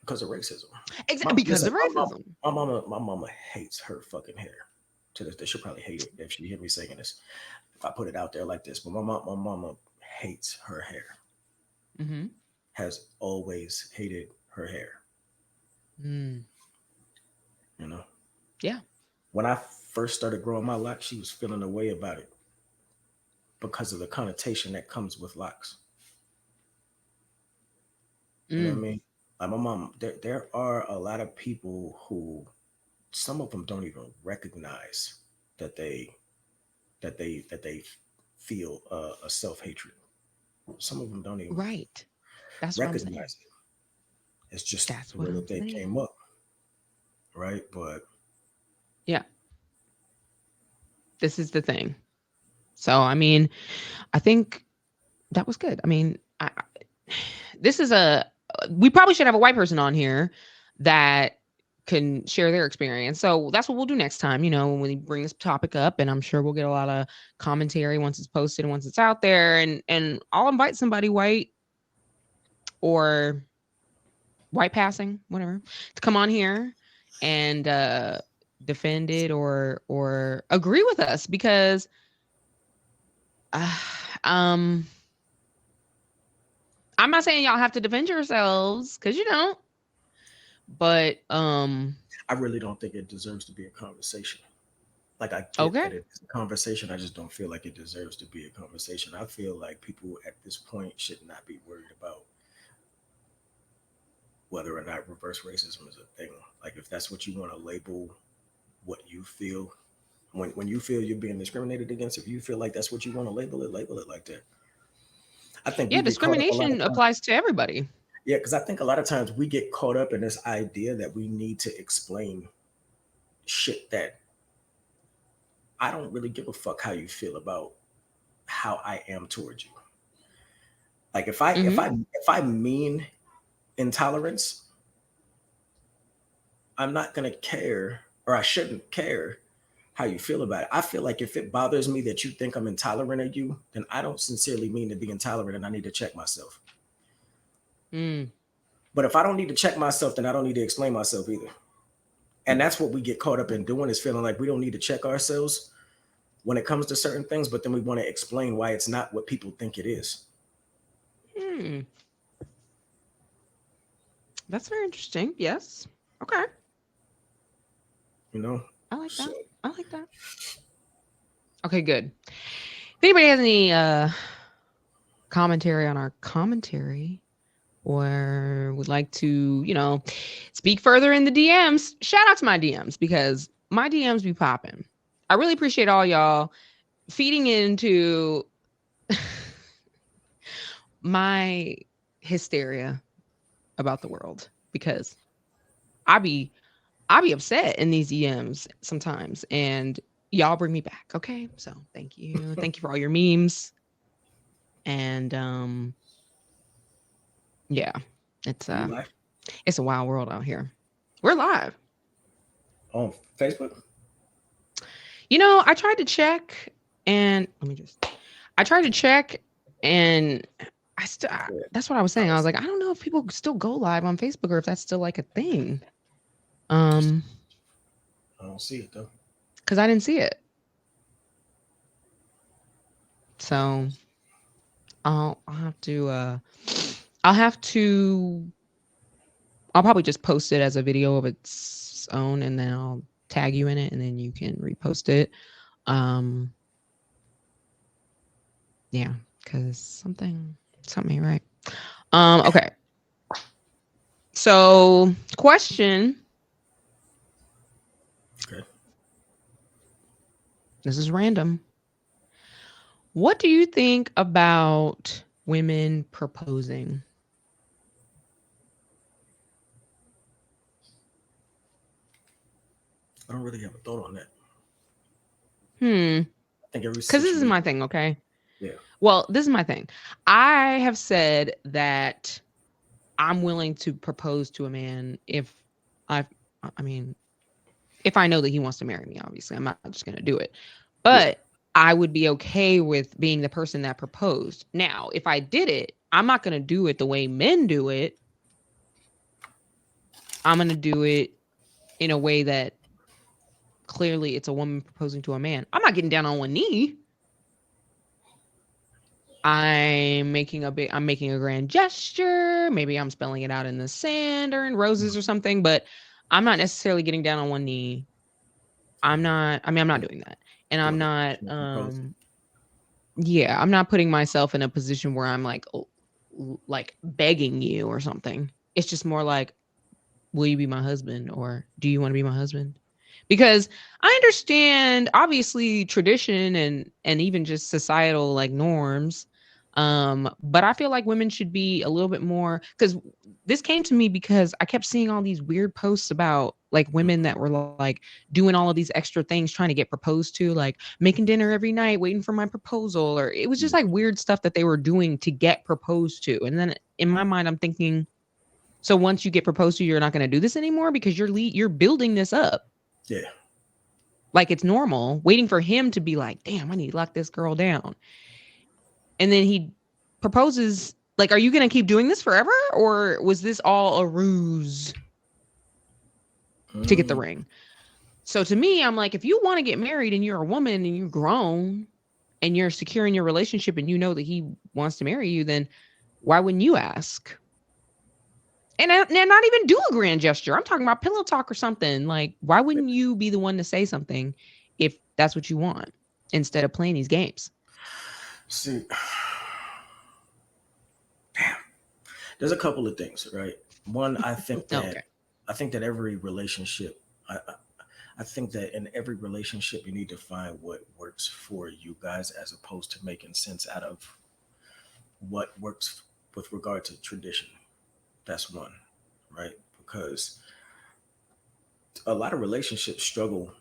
Because of racism. Because Listen, of racism. my mama hates her fucking hair. To this day, she'll probably hate it if she hear me saying this. If I put it out there like this, but my mama hates her hair. Mhm. Has always hated her hair. Mm. You know, Yeah. when I first started growing my locks, she was feeling a way about it because of the connotation that comes with locks. You know what I Mm. mean? Like my mom, there are a lot of people who, some of them don't even recognize that they feel a self hatred. Some of them don't even Right. That's what I'm saying. recognize it. It's just That's the what way I'm that they came saying. up, right? But Yeah. This is the thing. So, I mean, I think that was good. I mean, this is we probably should have a white person on here that can share their experience. So that's what we'll do next time, when we bring this topic up. And I'm sure we'll get a lot of commentary once it's posted and once it's out there. And I'll invite somebody white or white passing, whatever, to come on here and defend it or agree with us because uh, um I'm not saying y'all have to defend yourselves because you don't, but I really don't think it deserves to be a conversation. Like I get Okay. that it's a conversation. I just don't feel like it deserves to be a conversation. I feel like people at this point should not be worried about whether or not reverse racism is a thing. Like if that's what you want to label what you feel, when you feel you're being discriminated against, if you feel like that's what you want to label it like that. I think we Yeah, get caught up a lot of discrimination times. applies to everybody. Yeah, because I think a lot of times we get caught up in this idea that we need to explain shit that I don't really give a fuck how you feel about how I am towards you. Like Hmm. if I mean intolerance, I'm not gonna care, or I shouldn't care how you feel about it. I feel like if it bothers me that you think I'm intolerant of you, then I don't sincerely mean to be intolerant and I need to check myself. Mm. But if I don't need to check myself, then I don't need to explain myself either. And that's what we get caught up in doing, is feeling like we don't need to check ourselves when it comes to certain things, but then we want to explain why it's not what people think it is. Hmm. That's very interesting. Yes. Okay. You know? I like So that. I like that. Okay, good. If anybody has any commentary on our commentary or would like to, speak further in the DMs, shout out to my DMs because my DMs be popping. I really appreciate all y'all feeding into my hysteria about the world because I be I be upset in these DMs sometimes and y'all bring me back. Okay. So thank you. Thank you for all your memes. And yeah, it's you uh live it's a wild world out here. We're live. on Facebook? I tried to check and let me just I tried to check and Yeah, that's what I was I saying. I don't was see like, it. I don't know if people still go live on Facebook or if that's still like a thing. Um, I don't see it though. because I didn't see it. So I'll have to I'll have to I'll probably just post it as a video of its own and then I'll tag you in it and then you can repost it. Um yeah, because something ain't right. Okay. So question. Okay. This is random. What do you think about women proposing? I don't really have a thought on that. Hmm. I think every Because this is situation. my thing, okay? Yeah. Well, this is my thing. I have said that I'm willing to propose to a man if I, I mean, if I know that he wants to marry me, obviously, I'm not just going to do it. Yeah. But I would be okay with being the person that proposed. Now, if I did it, I'm not going to do it the way men do it. I'm going to do it in a way that clearly it's a woman proposing to a man. I'm not getting down on one knee. I'm making a grand gesture. Maybe I'm spelling it out in the sand or in roses or Mm. something, but I'm not necessarily getting down on one knee. I'm not doing that. And I'm Doing the not traditional proposal. yeah, I'm not putting myself in a position where I'm like begging you or something. It's just more like, will you be my husband or do you want to be my husband? Because I understand obviously tradition and even just societal like norms, but I feel like women should be a little bit more, because this came to me because I kept seeing all these weird posts about like women that were like doing all of these extra things trying to get proposed to, like making dinner every night waiting for my proposal, or it was just Mm. like weird stuff that they were doing to get proposed to. And then in my mind I'm thinking, so once you get proposed to, you're not going to do this anymore because you're building this up Yeah. like it's normal, waiting for him to be like, "Damn, I need to lock this girl down." And then he proposes. Like, are you going to keep doing this forever, or was this all a ruse to get the Mm. ring? So to me, I'm like, if you want to get married and you're a woman and you're grown and you're secure in your relationship and you know that he wants to marry you, then why wouldn't you ask? And not even do a grand gesture. I'm talking about pillow talk or something. Like, why wouldn't you be the one to say something if that's what you want, instead of playing these games. See, damn. There's a couple of things, right? One, Okay. I think that every relationship, I think that in every relationship, you need to find what works for you guys, as opposed to making sense out of what works with regard to tradition. That's one, right? Because a lot of relationships struggle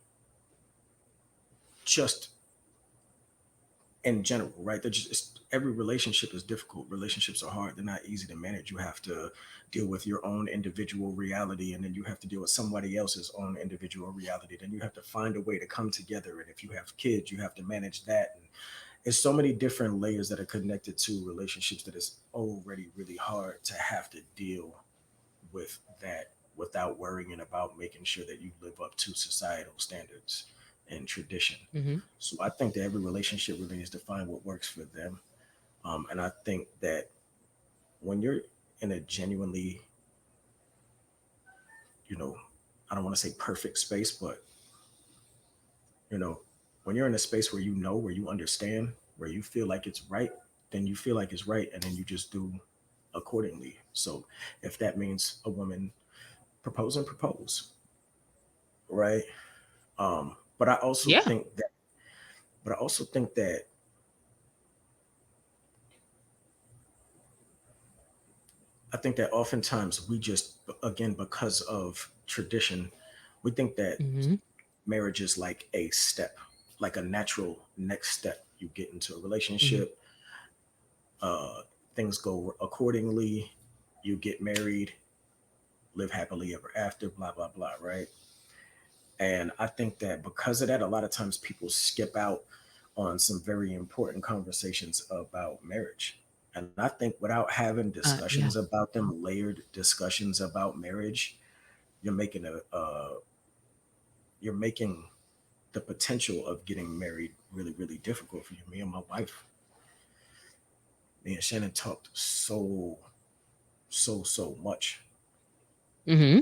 just in general, right? They're just, every relationship is difficult. Relationships are hard. They're not easy to manage. You have to deal with your own individual reality, and then you have to deal with somebody else's own individual reality. Then you have to find a way to come together. And if you have kids, you have to manage that. And it's so many different layers that are connected to relationships that it's already really hard to have to deal with that without worrying about making sure that you live up to societal standards and tradition. Hmm. So I think that every relationship really needs to find what works for them. And I think that when you're in a genuinely, you know, I don't want to say perfect space, but, you know, when you're in a space where you know, where you understand, where you feel like it's right, then you feel like it's right. And then you just do accordingly. So if that means a woman propose and propose, right? But I also Yeah. think that, but I also think that I think that oftentimes we just, again, because of tradition, we think that Hmm. marriage is like a step, like a natural next step. You get into a Hmm. relationship, uh, things go accordingly, you get married, live happily ever after, blah, blah, blah, right? And I think that because of that, a lot of times people skip out on some very important conversations about marriage. And I think without having discussions Yeah. about them, layered discussions about marriage, you're making you're making the potential of getting married really, really difficult for you. Me and my wife, me and Shannon talked so much Hmm.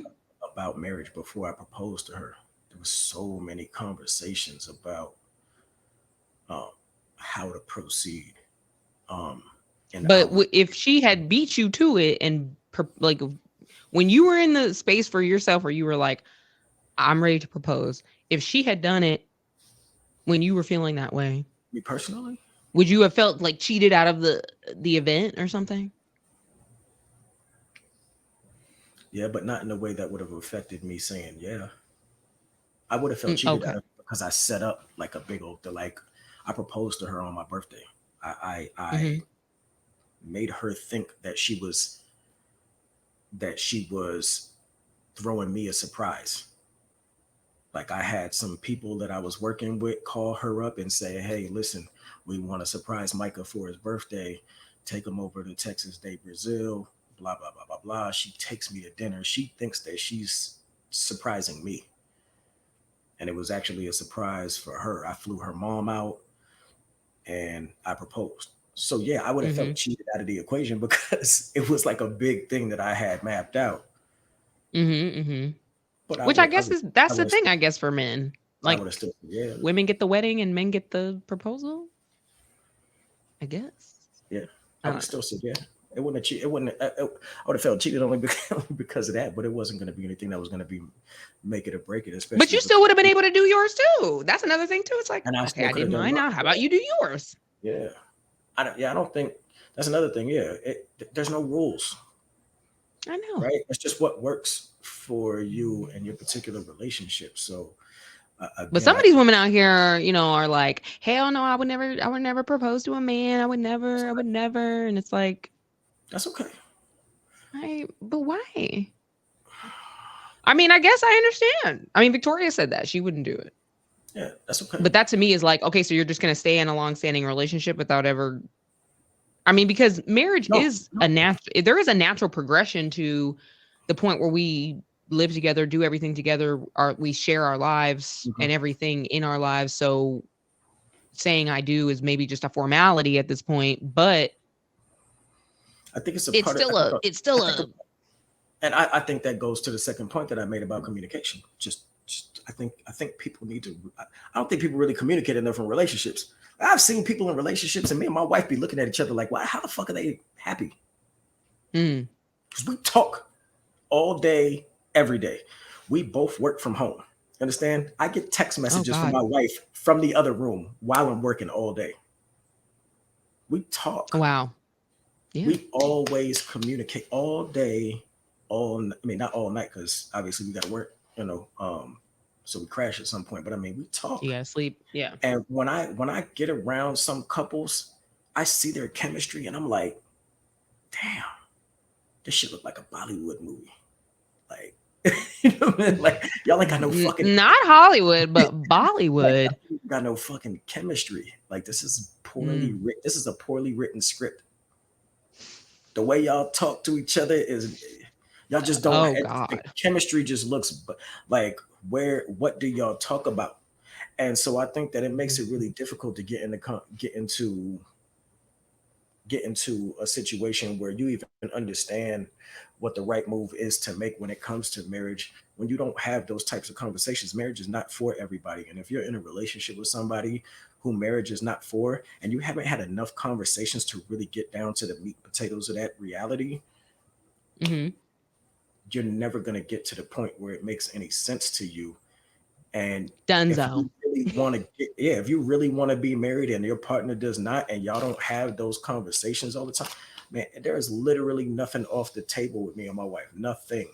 about marriage before I proposed to her. There was so many conversations about um, how to proceed. Um, and But our if she had beat you to it and like when you were in the space for yourself where you were like, I'm ready to propose, if she had done it when you were feeling that way, me personally, would you have felt like cheated out of the event or something? yeah, but not in a way that would have affected me saying yeah. I would have felt cheated Okay. out of it because I set up like a big old, like I proposed to her on my birthday. I Hmm. made her think that she was throwing me a surprise. Like I had some people that I was working with call her up and say, "Hey, listen, we want to surprise Micah for his birthday. Take him over to Texas Day, Brazil. Blah blah blah blah blah." She takes me to dinner. She thinks that she's surprising me, and it was actually a surprise for her. I flew her mom out and I proposed. So yeah, I would have felt Hmm. cheated out of the equation because it was like a big thing that I had mapped out. Hmm. Hmm. But Which I guess is I that's the would have, thing. I guess for men, I like would have still said, yeah, women get the wedding and men get the proposal. I guess. yeah. I I would have don't know. still said, yeah. It wouldn't have cheated. It wouldn't. I would have felt cheated only because, only because of that. But it wasn't going to be anything that was going to be make it or break it, But especially you still because. would have been able to do yours too. That's another thing too. It's like, And I okay, still I could did have done mine mine. now. How about you do yours? Yeah. I don't. Yeah. I don't think that's another thing. Yeah. There's no rules, I know. right? It's just what works for you and your particular relationship. So But again, some I of these think women out here, are like, hell no, I would never propose to a man. I would never. And it's like, that's okay. but why? I mean, I guess I understand. I mean, Victoria said that she wouldn't do it. Yeah, that's okay. But that to me is like, okay, so you're just going to stay in a long standing relationship without ever. I mean, because marriage No, is no. a natural, there is a natural progression to the point where we live together, do everything together, we share our lives Mhm. and everything in our lives. So saying I do is maybe just a formality at this point, but I think it's a it's part of. still a it's I still think, a and I think that goes to the second point that I made about communication. Just I think people need to. I don't think people really communicate enough in relationships. I've seen people in relationships, and me and my wife be looking at each other like, "Why? How the fuck are they happy?" Mm. Because we talk all day, every day. We both work from home. Understand? I get text Oh messages from God. my wife from the other room while I'm working all day. We talk. Wow. Yeah. We always communicate all day, I mean, not all night because obviously we got to work, so we crash at some point. But I mean, we You talk. gotta sleep. Yeah. And when I get around some couples, I see their chemistry, and I'm like, damn, this shit look like a Bollywood movie. Like, what I mean? Like y'all ain't got no fucking Not Hollywood, but like Bollywood. y'all ain't got no fucking chemistry. Like this is poorly Mm. written. This is a poorly written script. The way y'all talk to each other is y'all just don't. Oh The God. chemistry just looks like where. What do y'all talk about? And so I think that it makes it really difficult to get into a situation where you even understand what the right move is to make when it comes to marriage. When you don't have those types of conversations, marriage is not for everybody. And if you're in a relationship with somebody who marriage is not for, and you haven't had enough conversations to really get down to the meat and potatoes of that reality, Hmm. you're never going to get to the point where it makes any sense to you. And if Dunzo. you really want to get, yeah, if you really want to be married and your partner does not, and y'all don't have those conversations all the time, man, there is literally nothing off the table with me and my wife. Nothing.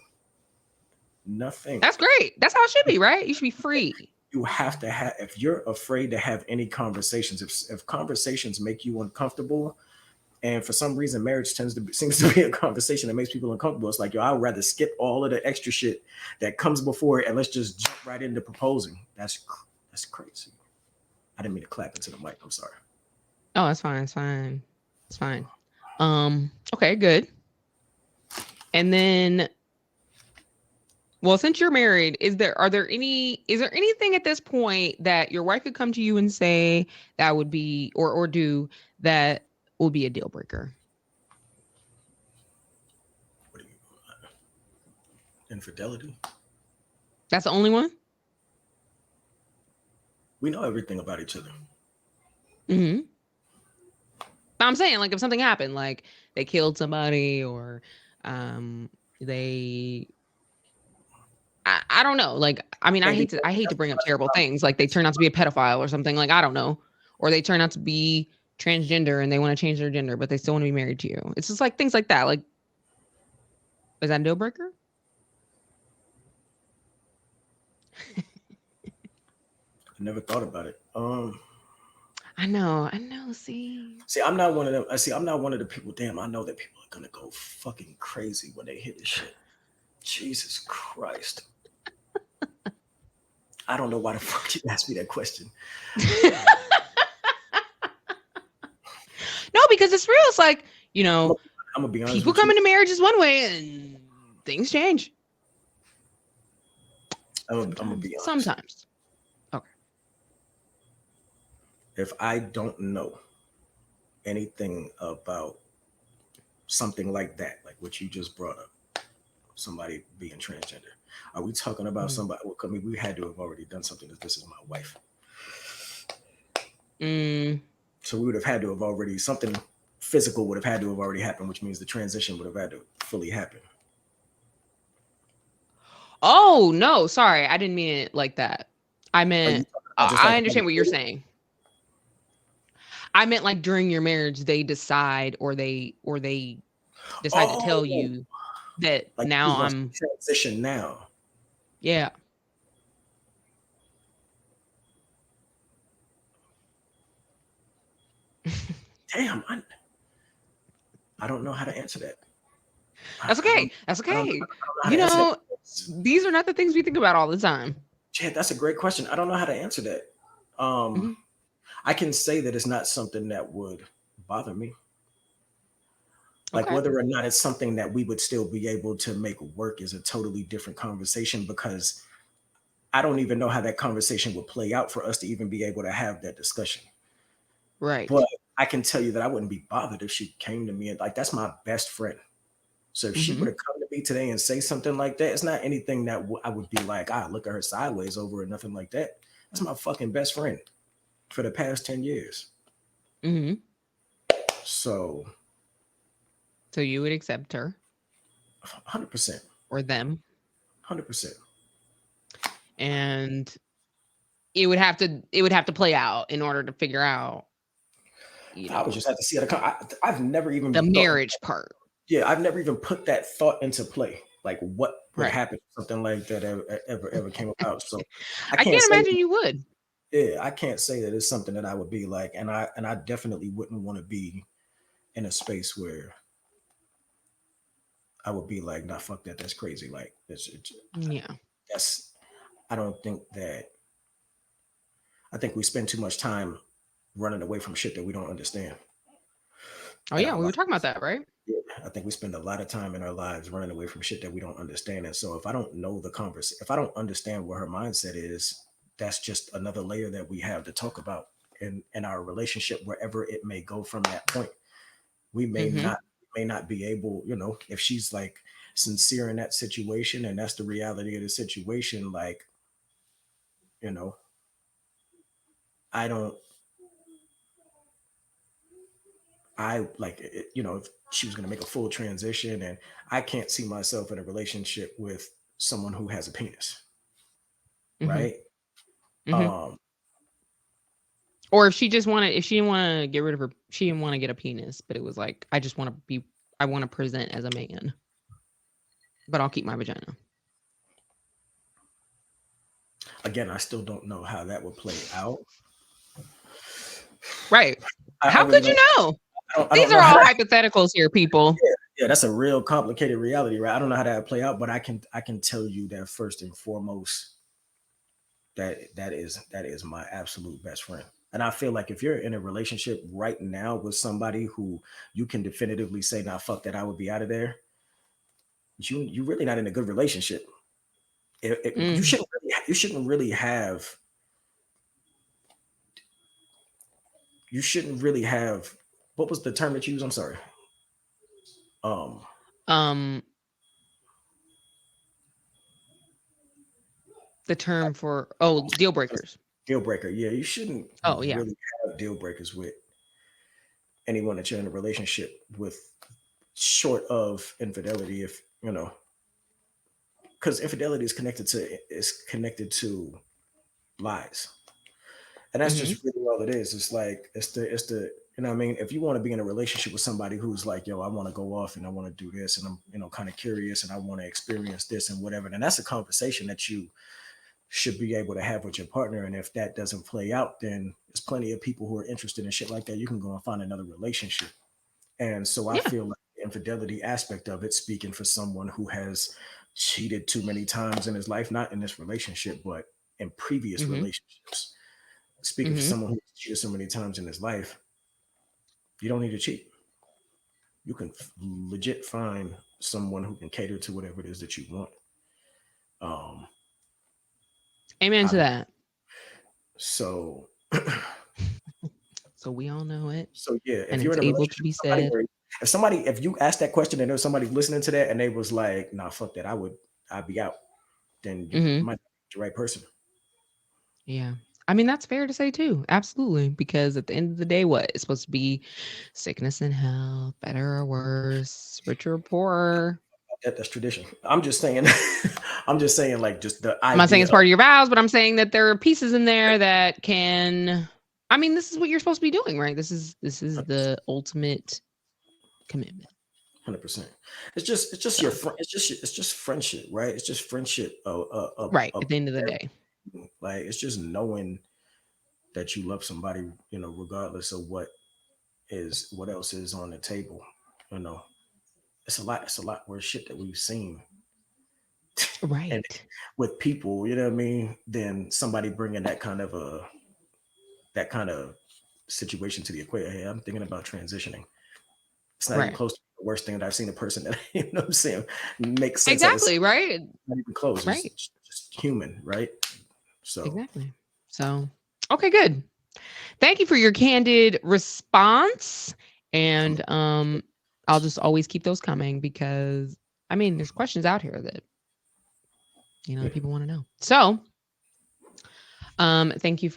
Nothing. That's great. That's how it should be, right? You should be free. You have to have, if you're afraid to have any conversations, if conversations make you uncomfortable, and for some reason marriage seems to be a conversation that makes people uncomfortable, it's like, yo, I'd rather skip all of the extra shit that comes before it, and let's just jump right into proposing. That's crazy. I didn't mean to clap into the mic. I'm sorry. Oh, it's fine. It's fine. It's fine. Okay, good. And then, well, since you're married, is there anything at this point that your wife could come to you and say that would be or do that will be a deal breaker? What are you, infidelity? That's the only one? We know everything about each other. Mm-hmm. I'm saying, like, if something happened, like they killed somebody or um they I don't know. Like, I mean, Can't be I hate to that's bring up not terrible things. Like they turn out to be a pedophile or something. Like, I don't know. Or they turn out to be transgender and they want to change their gender, but they still want to be married to you. It's just like things like that. Like, is that a deal breaker? I never thought about it. I know. I know. See. See, I'm not one of them. I see. I'm not one of the people. Damn, I know that people are gonna go fucking crazy when they hear this shit. Jesus Christ. I don't know why the fuck you asked me that question. No, because it's real. It's like, you I'm know, gonna be honest people with come you. into marriages one way and things change. I'm gonna Sometimes. be honest. Sometimes. Okay. If I don't know anything about something like that, like what you just brought up, somebody being transgender, are we talking about Mm. somebody? Well, I mean, we had to have already done something. If this is my wife, Mm. so we would have had to have already something physical would have had to have already happened, which means the transition would have had to fully happen. Oh, no, sorry. I didn't mean it like that. I Are you meant talking about just like I understand what you're saying. I meant like during your marriage they decide or they decide to tell oh, you that like he now wants to I'm transition now? yeah. Damn, I don't know how to answer that. That's I don't okay. That's I don't know, okay. I don't know how You to answer that. know, these are not the things we think about all the time. Chad, that's a great question. I don't know how to answer that. Um, Mhm. I can say that it's not something that would bother me. Like Okay. whether or not it's something that we would still be able to make work is a totally different conversation because I don't even know how that conversation would play out for us to even be able to have that discussion. But Right. I can tell you that I wouldn't be bothered if she came to me and like that's my best friend. So if she would Mhm. have come to me me today and say something like that, it's not anything that I would be like, look at her sideways over or nothing like that. That's my fucking best friend for the past 10 years. Mm-hmm. So So you would accept her 100%, or them, 100%. and it would have to play out in order to figure out, I would just have to see it. I've never even the thought, marriage part. yeah, I've never even put that thought into play. Like what would Right. happen if something like that ever came about. So I I can't can't say, imagine you would. yeah, I can't say that it's something that I would be like, and I definitely wouldn't want to be in a space where I would be like, nah, fuck that, that's crazy. Like Yeah. that's I don't think that I think we spend too much time running away from shit that we don't understand Oh in yeah, our we were life. talking about that, right? Yeah, I think we spend a lot of time in our lives running away from shit that we don't understand. And so if I don't know the conversation, if I don't understand what her mindset is, that's just another layer that we have to talk about in our relationship, wherever it may go from that point. We Mm-hmm. may not be able, if she's like sincere in that situation and that's the reality of the situation, like, you know, I don't I like if she was going to make a full transition and I can't see myself in a relationship with someone who has a penis, Mm-hmm. right? Mm-hmm. Um, Or if she didn't want to get rid of her, she didn't want to get a penis, but it was like, I want to present as a man, but I'll keep my vagina. Again, I still don't know how that would play out. Right. I How really could you don't. know? I These don't are know how all that. hypotheticals here, people. Yeah, that's a real complicated reality, right? I don't know how that would play out, but I can tell you that first and foremost, that is my absolute best friend. And I feel like if you're in a relationship right now with somebody who you can definitively say, "Nah, fuck that, I would be out of there," you really not in a good relationship. You Mm. shouldn't really have. What was the term that you used? I'm sorry. Um, Um, the term for deal breakers. Deal breaker. Yeah, you shouldn't Oh yeah. really have deal breakers with anyone that you're in a relationship with, short of infidelity. If because infidelity is connected to lies, and that's Mm-hmm. just really all it is. It's like it's the what I mean. If you want to be in a relationship with somebody who's like, yo, I want to go off and I want to do this, and I'm kind of curious and I want to experience this and whatever, then that's a conversation that you should be able to have with your partner. And if that doesn't play out, then there's plenty of people who are interested in shit like that. You can go and find another relationship. And so I Yeah. feel like the infidelity aspect of it, speaking for someone who has cheated too many times in his life, not in this relationship, but in previous Mm-hmm. relationships, speaking for Mm-hmm. someone who's cheated so many times in his life, you don't need to cheat. You can legit find someone who can cater to whatever it is that you want. Um, Amen to I, that. so So we all know it, So yeah, and if you're it's in a able to relationship be with somebody said. where if you ask that question and there's somebody listening to that and they was like, nah, fuck that, I'd be out, then you Mm-hmm. might be the right person. Yeah. I mean, that's fair to say too. Absolutely. Because at the end of the day, what? It's supposed to be sickness and health, better or worse, richer or poorer. That's tradition. I'm just saying, I'm just saying, like, just the I'm not saying idea it's of part of your vows, but I'm saying that there are pieces in there that can, I mean, this is what you're supposed to be doing, right? This is the ultimate commitment. 100%. It's just your So, friend. It's just friendship, right? It's just friendship. right. At the end of the day. Like it's just knowing that you love somebody, regardless of what else is on the table. You know, it's a lot. It's a lot worse shit that we've seen and Right. with people, you know what I mean, than somebody bringing that kind of situation to the equation. Hey, I'm thinking about transitioning. It's not even Right. close to the worst thing that I've seen a person that what I'm saying makes sense at this. Exactly. Right. Not even close. Right. It's just human, right? So Exactly. So, okay, good. Thank you for your candid response. I'm And I'll just always keep those coming because I mean, there's questions out here that that people want to know. So, thank you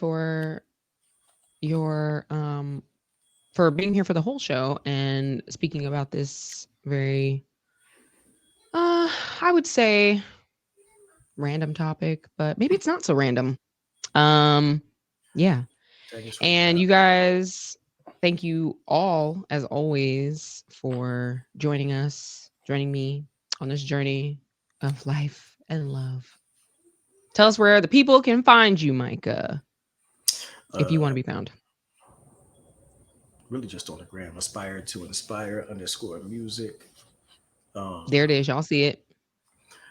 your for being here for the whole show and speaking about this very I would say random topic, but maybe it's not so random. Um yeah. Thank you for the And vibe. you guys, thank you all as always for joining me on this journey of life and love. Tell us where the people can find you, Micah, if you want to Uh, be found. really just on the gram, aspire to inspire underscore music. Um, There it is. Y'all see it.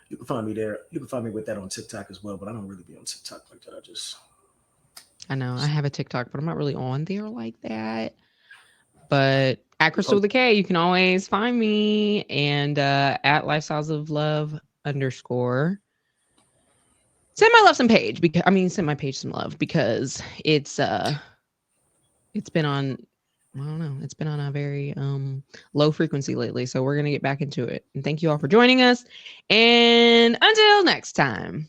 you can find me there. You can find me with that on TikTok as well, but I don't really be on TikTok like that. I just I know I have a TikTok, but I'm not really on there like that. But at Crystal post. with a K, you can always find me and at Lifestyles of Love underscore. Send my love some page because send my page some love because it's been on I don't know, it's been on a very low frequency lately. So we're gonna get back into it. And thank you all for joining us. And until next time.